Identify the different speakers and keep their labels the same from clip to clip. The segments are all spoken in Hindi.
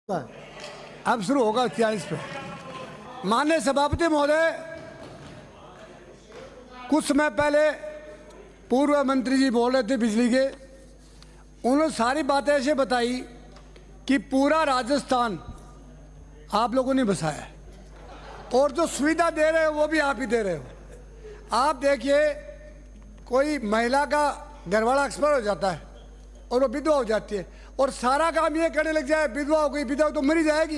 Speaker 1: अब शुरू होगा 43 पे। माननीय सभापति महोदय, कुछ समय पहले पूर्व मंत्री जी बोल रहे थे बिजली के, उन्होंने सारी बातें ऐसे बताई कि पूरा राजस्थान आप लोगों ने बसाया है और जो सुविधा दे रहे हो वो भी आप ही दे रहे हो। आप देखिए, कोई महिला का घरवाला एक्सपायर हो जाता है और वो विधवा हो जाती है और सारा काम ये करने लग जाए, विधवा हो गई, विधवा तो मरी जाएगी।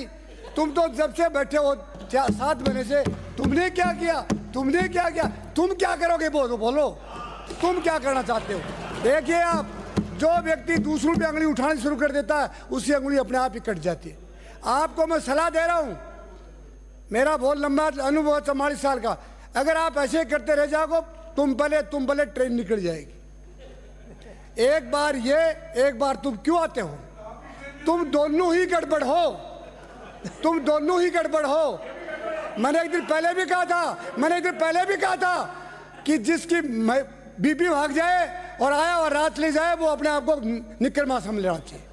Speaker 1: तुम तो जब से बैठे हो 7 महीने से, तुमने क्या किया, तुमने क्या किया, तुम क्या करोगे बोलो, तुम क्या करना चाहते हो। देखिए, आप जो व्यक्ति दूसरों पे अंगुली उठानी शुरू कर देता है उसकी अंगुली अपने आप ही कट जाती है। आपको मैं सलाह दे रहा हूँ, मेरा बहुत लंबा अनुभव है 44 साल का। अगर आप ऐसे करते रह जाओगे, तुम भले ट्रेन निकल जाएगी। एक बार ये, एक बार तुम क्यों आते हो? तुम दोनों ही गड़बड़ हो, मैंने एक दिन पहले भी कहा था कि जिसकी बीबी भाग जाए और आया और रात ले जाए, वो अपने आप को निक्कर मां समझ लेना चाहिए।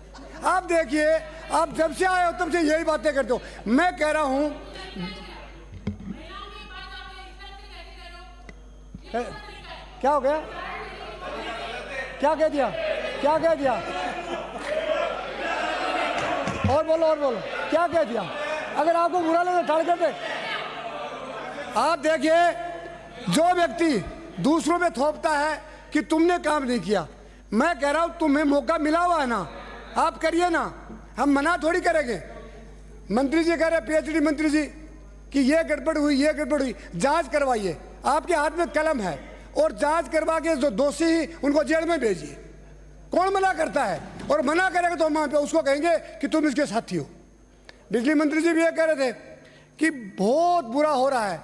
Speaker 1: आप देखिए, आप जब से आए हो तब से यही बातें करते हो। मैं कह रहा हूं, क्या हो गया, क्या कह दिया और बोलो, क्या कह दिया? अगर आपको बुरा लगे टाल कर दे। आप देखिए, जो व्यक्ति दूसरों पे थोपता है कि तुमने काम नहीं किया, मैं कह रहा हूं तुम्हें मौका मिला हुआ है ना, आप करिए ना, हम मना थोड़ी करेंगे। मंत्री जी कह रहे, पीएचडी मंत्री जी, कि ये गड़बड़ हुई, जांच करवाइए। आपके हाथ में कलम है और जांच करवा के जो दोषी ही उनको जेल में भेजिए। कौन मना करता है? और मना करेगा तो हम उसको कहेंगे कि तुम इसके साथी हो। बिजली मंत्री जी भी ये कह रहे थे कि बहुत बुरा हो रहा है।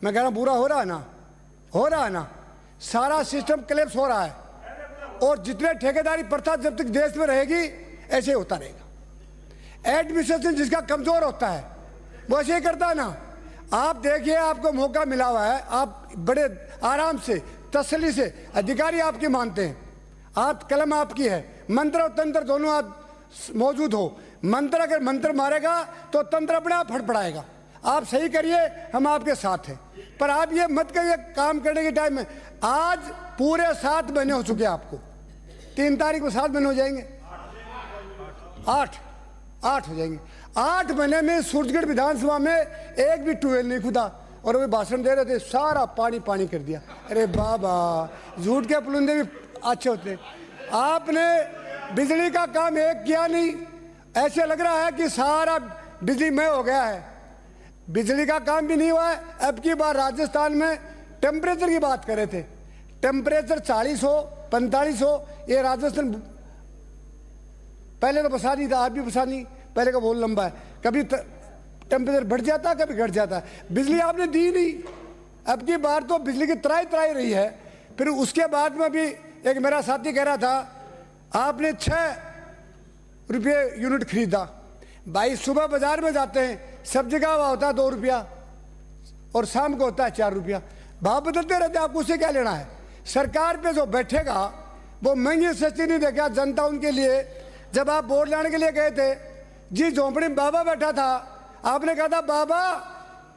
Speaker 1: मैं कह रहा हूं, बुरा हो रहा है ना, सारा सिस्टम क्लेप्स हो रहा है और जितने ठेकेदारी प्रथा जब तक देश में रहेगी ऐसे ही होता रहेगा। एडमिनिस्ट्रेशन जिसका कमजोर होता है वो ऐसे ही करता है ना। आप देखिए, आपको मौका मिला हुआ है, आप बड़े आराम से, तसल्ली से, अधिकारी आपकी मानते हैं, आप कलम आपकी है, मंत्र और तंत्र दोनों आप मौजूद हो। मंत्र अगर मंत्र मारेगा तो तंत्र अपने आप फड़फड़ाएगा। आप सही करिए, हम आपके साथ हैं। पर आप ये मत करिए काम करने के टाइम में। आज पूरे 7 महीने हो चुके हैं आपको, 3 तारीख को 7 महीने हो जाएंगे, 8 हो जाएंगे। 8 महीने में सूरजगढ़ विधानसभा में एक भी ट्यूबवेल नहीं खुदा और वे भाषण दे रहे थे, सारा पानी कर दिया। अरे बाबा, झूठ के पुलिंदे भी अच्छे होते। आपने बिजली का काम एक किया नहीं, ऐसे लग रहा है कि सारा बिजली में हो गया है। बिजली का काम भी नहीं हुआ है। अब की बार राजस्थान में टेम्परेचर की बात कर रहे थे, टेम्परेचर 40 हो 45 हो, ये राजस्थान पहले तो बसा नहीं था, आज भी बसा नहीं, पहले का बहुत लंबा है। कभी टेम्परेचर बढ़ जाता है, कभी घट जाता है। बिजली आपने दी नहीं। अब की बार तो बिजली की त्राई रही है। फिर उसके बाद में भी एक मेरा साथी कह रहा था, आपने 6 रुपये यूनिट खरीदा। भाई, सुबह बाजार में जाते हैं, सब्जी का भाव होता है 2 रुपया और शाम को होता है 4 रुपया। भाव बदलते रहते, आपको उससे क्या लेना है? सरकार पे जो बैठेगा वो महंगी सस्ती नहीं देगा। जनता उनके लिए, जब आप वोट लाने के लिए गए थे, जी झोंपड़ी में बाबा बैठा था, आपने कहा था बाबा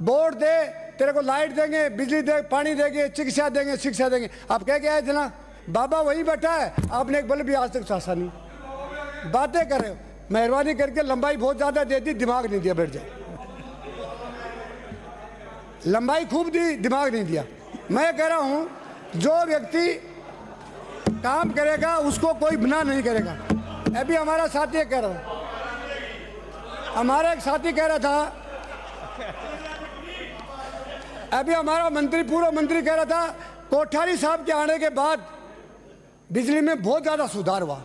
Speaker 1: वोट दे, तेरे को लाइट देंगे, बिजली दे, पानी देंगे, चिकित्सा देंगे, शिक्षा देंगे। आप कह के आए थे ना, बाबा वही बैठा है, आपने एक बल्ब भी आज तक चासा नहीं। बातें कर रहे हो, मेहरबानी करके लंबाई बहुत ज्यादा दे दी, दिमाग नहीं दिया, बैठ जाए। लंबाई खूब दी, दिमाग नहीं दिया। मैं कह रहा हूं, जो व्यक्ति काम करेगा उसको कोई मना नहीं करेगा। अभी हमारा साथी कह रहा था, हमारा एक साथी कह रहा था, अभी हमारा पूर्व मंत्री कह रहा था, कोठारी साहब के आने के बाद बिजली में बहुत ज्यादा सुधार हुआ।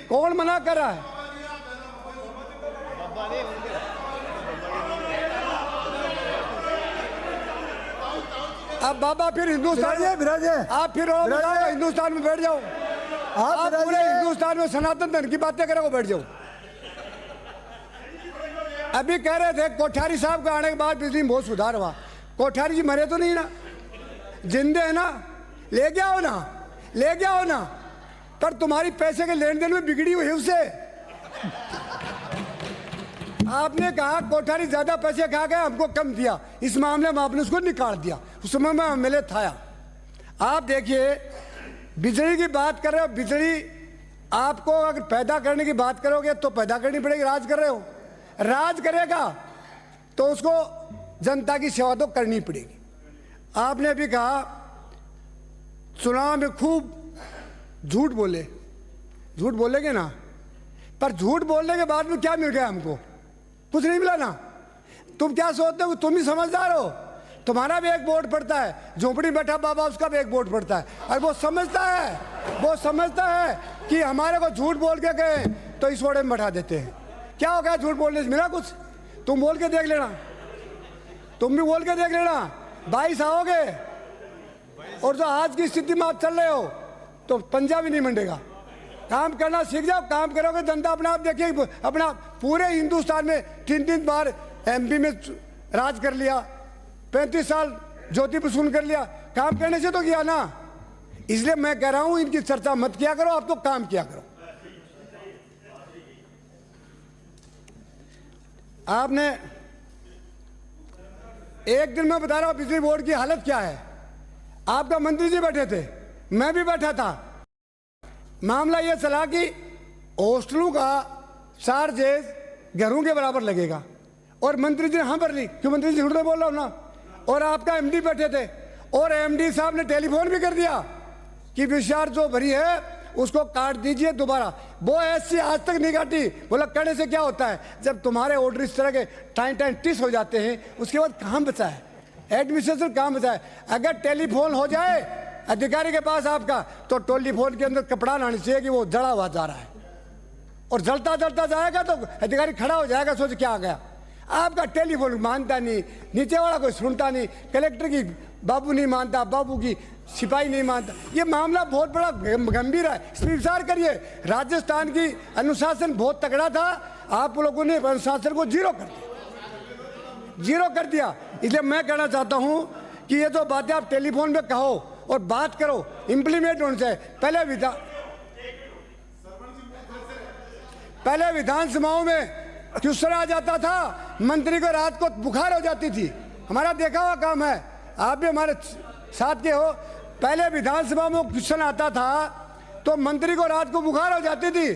Speaker 1: कौन मना कर रहा है? अब बाबा फिर हिंदुस्तान में आप फिर हिंदुस्तान में बैठ जाओ। आप पूरे हिंदुस्तान में सनातन धर्म की बातें करोगे, बैठ जाओ। अभी कह रहे थे कोठारी साहब के आने के बाद बिजली में बहुत सुधार हुआ। कोठारी जी मरे तो नहीं ना, जिंदे है ना, ले गया हो ना, पर तुम्हारी पैसे के लेन देन में बिगड़ी हुई है उससे। आपने कहा कोठारी ज्यादा पैसे खा गया, हमको कम दिया, इस मामले में आपने उसको निकाल दिया। उस समय में एमएलए था। आप देखिए, बिजली की बात कर रहे हो, बिजली आपको अगर पैदा करने की बात करोगे तो पैदा करनी पड़ेगी। राज कर रहे हो, राज करेगा तो उसको जनता की सेवा तो करनी पड़ेगी। आपने भी कहा चुनाव में खूब झूठ बोले, झूठ बोलेंगे ना, पर झूठ बोलने के बाद में क्या मिल गया हमको? कुछ नहीं मिला ना। तुम क्या सोचते हो तुम ही समझदार हो? तुम्हारा भी एक वोट पड़ता है, झोपड़ी बैठा बाबा उसका भी एक वोट पड़ता है, और वो समझता है कि हमारे को झूठ बोल के गए तो इस वोट में बैठा देते हैं। क्या हो गया झूठ बोलने से? मिला कुछ? तुम बोल के देख लेना, तुम भी बोल के देख लेना, 22 आओगे और जो आज की स्थिति में आप चल रहे हो तो पंजा भी नहीं मंडेगा। काम करना सीख जाओ, काम करोगे जनता अपने आप देखिए। अपना पूरे हिंदुस्तान में 3-3 बार एमपी में राज कर लिया, 35 साल ज्योति प्रसून कर लिया, काम करने से तो किया ना। इसलिए मैं कह रहा हूं इनकी चर्चा मत किया करो, आप तो काम किया करो। आपने एक दिन में बता रहा हूं बिजली बोर्ड की हालत क्या है। आपका मंत्री जी बैठे थे, मैं भी बैठा था। मामला यह चला कि हॉस्टलों का चार्जेस घरों के बराबर लगेगा, और मंत्री जी ने हाँ भर ली, क्यों मंत्री जी झूठ नहीं बोल रहा हूं ना। और आपका एमडी बैठे थे, और एमडी साहब ने टेलीफोन भी कर दिया कि विचार जो भरी है उसको काट दीजिए दोबारा। वो ऐसी आज तक नहीं काटी। बोला करने से क्या होता है, जब तुम्हारे ऑर्डर इस तरह के टाइम टिस हो जाते हैं, उसके बाद काम बचा है, एडमिनिस्ट्रेशन काम बचा है। अगर टेलीफोन हो जाए अधिकारी के पास आपका, तो टेलीफोन के अंदर कपड़ा लानी चाहिए कि वो जला हुआ जा रहा है, और जलता जलता जाएगा तो अधिकारी खड़ा हो जाएगा, सोच क्या आ गया। आपका टेलीफोन मानता नहीं, नीचे वाला कोई सुनता नहीं, कलेक्टर की बाबू नहीं मानता, बाबू की सिपाही नहीं मानता। ये मामला बहुत बड़ा गंभीर है, इसमें विचार करिए। राजस्थान की अनुशासन बहुत तगड़ा था, आप लोगों ने अनुशासन को जीरो कर दिया। इसलिए मैं कहना चाहता हूं कि ये जो बातें आप टेलीफोन पे कहो और बात करो, इंप्लीमेंट होनी चाहिए। पहले विधानसभाओं में क्वेश्चन आ जाता था, मंत्री को रात को बुखार हो जाती थी। हमारा देखा हुआ काम है, आप भी हमारे साथ के हो। पहले विधानसभा में क्वेश्चन आता था तो मंत्री को रात को बुखार हो जाती थी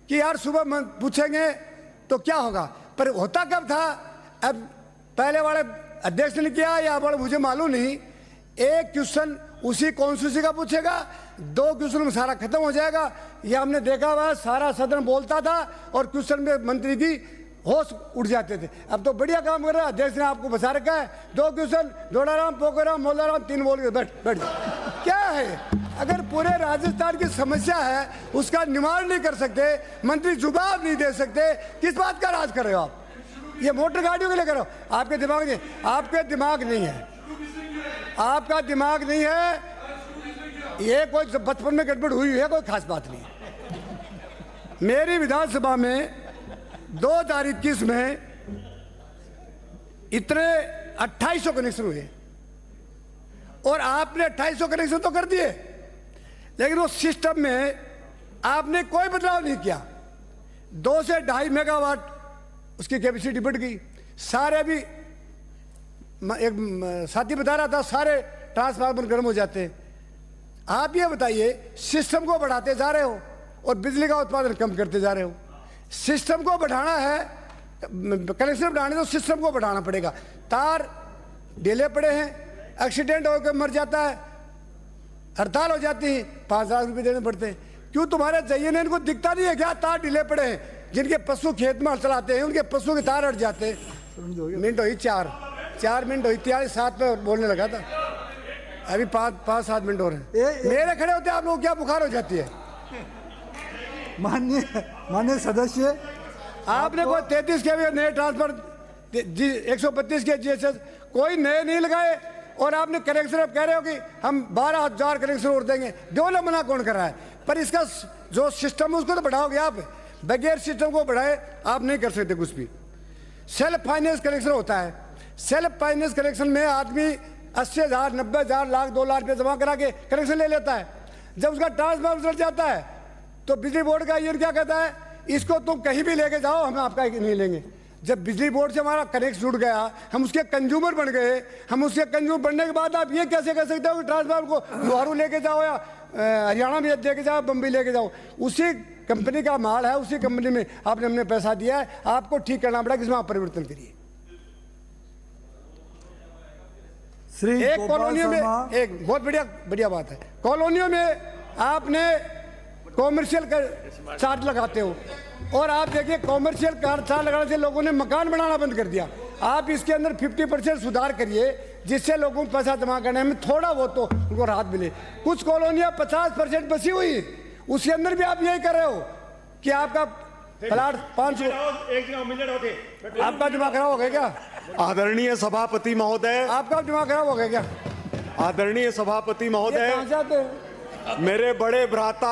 Speaker 1: कि यार सुबह पूछेंगे तो क्या होगा। पर होता कब था? अब पहले वाले अध्यक्ष ने किया या वाले मुझे मालूम नहीं, एक क्वेश्चन उसी कॉन्स्टिट्यूंसी का पूछेगा, 2 क्वेश्चन में सारा खत्म हो जाएगा। ये हमने देखा हुआ, सारा सदन बोलता था और क्वेश्चन में मंत्री की होश उड़ जाते थे। अब तो बढ़िया काम कर रहा है, अध्यक्ष ने आपको बचा रखा है, 2 क्वेश्चन, डोडाराम पोखराम मोलाराम 3 बोल के बैठ क्या है। अगर पूरे राजस्थान की समस्या है उसका निवारण नहीं कर सकते, मंत्री जवाब नहीं दे सकते, किस बात का राज कर रहे हो आप? ये मोटर गाड़ियों के लिए करो। आपके दिमाग नहीं, आपके दिमाग नहीं है, आपका दिमाग नहीं है। ये कोई बचपन में गड़बड़ हुई है, कोई खास बात नहीं। मेरी विधानसभा में 2021 में इतने 2800 कनेक्शन हुए, और आपने 2800 कनेक्शन तो कर दिए, लेकिन वो सिस्टम में आपने कोई बदलाव नहीं किया। 2 से 2.5 मेगावाट उसकी कैपेसिटी बढ़ गई। सारे भी एक साथी बता रहा था, सारे ट्रांसफार्मर गर्म हो जाते हैं। आप ये बताइए, सिस्टम को बढ़ाते जा रहे हो और बिजली का उत्पादन कम करते जा रहे हो। सिस्टम को बढ़ाना है, कनेक्शन बढ़ाने तो सिस्टम को बढ़ाना पड़ेगा। तार ढीले पड़े हैं, एक्सीडेंट होकर मर जाता है, हड़ताल हो जाती है, 5 लाख रुपये देने पड़ते हैं। क्यों तुम्हारे चाहिए ना, इनको दिखता नहीं है क्या तार ढीले पड़े हैं? जिनके पशु खेत में चलाते हैं उनके पशु के तार हट जाते हैं। मिनट हुई 4 मिनट हुई, 7 पे बोलने लगा था, अभी 5-7 मिनट हो रहे हैं। मेरे खड़े होते आप लोग क्या बुखार हो जाती है?
Speaker 2: माननीय सदस्य,
Speaker 1: आपने कोई 33 के भी नए ट्रांसफर 132 के जीएसएस कोई नए नहीं लगाए, और आपने कनेक्शन अब कह रहे हो कि हम 12,000 कनेक्शन और देंगे। डोले मना कौन कर रहा है? पर इसका जो सिस्टम है उसको तो बढ़ाओगे आप। बगैर सिस्टम को बढ़ाए आप नहीं कर सकते कुछ भी। सेल्फ फाइनेंस कनेक्शन होता है। सेल्फ फाइनेंस कनेक्शन में आदमी 80,000, 90,000, लाख, 2 लाख रुपये जमा करा के कनेक्शन ले लेता है। जब उसका ट्रांसफार्मर चल जाता है तो बिजली बोर्ड का यूनियन क्या कहता है, इसको तुम कहीं भी लेके जाओ, हम आपका नहीं लेंगे। जब बिजली बोर्ड से हमारा कनेक्ट जुड़ गया, हम उसके कंज्यूमर बन गए। हम उसके कंज्यूमर बनने के बाद आप ये कैसे कह सकते हो कि ट्रांसफार्मर को लोहारू लेके जाओ या हरियाणा में लेके जाओ, बम्बई लेके जाओ? उसी कंपनी का माल है, उसी कंपनी में आपने हमने पैसा दिया है, आपको ठीक करना पड़ा कि इसमें आप परिवर्तन करिए। एक कॉलोनियों में एक बहुत बढ़िया बात है, कॉलोनियों में आपने कॉमर्शियल चार्ज लगाते हो, और आप देखिए कॉमर्शियल चार्ज लगाने से लोगों ने मकान बनाना बंद कर दिया। आप इसके अंदर 50% सुधार करिए, जिससे लोगों को पैसा जमा करने में थोड़ा बहुत तो उनको राहत मिले। कुछ कॉलोनियां 50% बसी हुई, उसके अंदर भी आप यही कर रहे हो कि आपका प्लाट 500 आपका दिमाग खराब हो गया क्या?
Speaker 2: आदरणीय सभापति महोदय,
Speaker 1: आपका दिमाग खराब हो गया क्या?
Speaker 2: आदरणीय सभापति महोदय,
Speaker 1: कहां से आते हैं?
Speaker 2: मेरे बड़े भ्राता